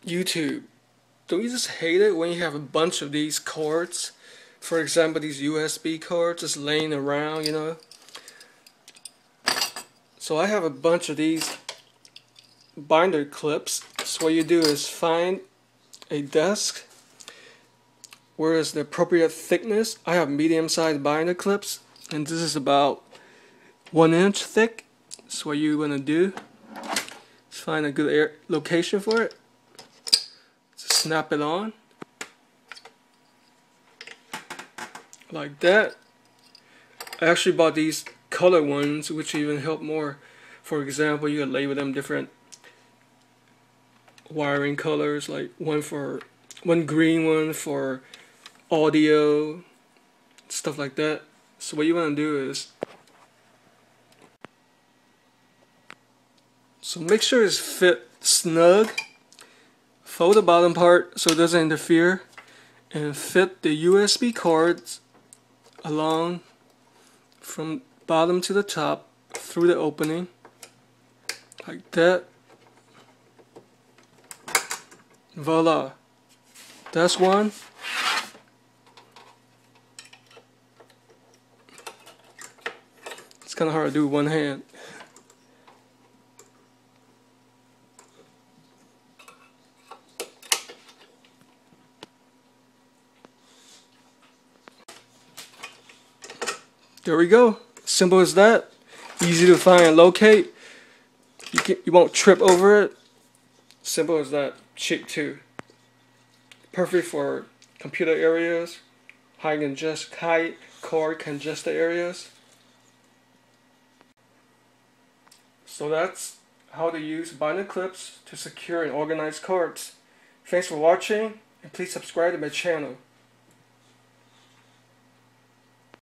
YouTube. Don't you just hate it when you have a bunch of these cords? For example, these USB cords just laying around, you know? So I have a bunch of these binder clips. So what you do is find a desk where is the appropriate thickness. I have medium-sized binder clips, and this is about 1 inch thick. So what you're gonna do is find a good location for it. Just snap it on like that. I actually bought these color ones, which even help more. For example, you can label them different wiring colors, like one green one for audio, stuff like that. So what you want to do is, so make sure it's fit snug. Fold the bottom part so it doesn't interfere, and fit the USB cords along from bottom to the top through the opening like that. Voila, that's one. It's kind of hard to do with one hand. There we go. Simple as that. Easy to find and locate. You won't trip over it. Simple as that. Cheap too. Perfect for computer areas, high cord congested areas. So that's how to use binder clips to secure and organize cards. Thanks for watching, and please subscribe to my channel.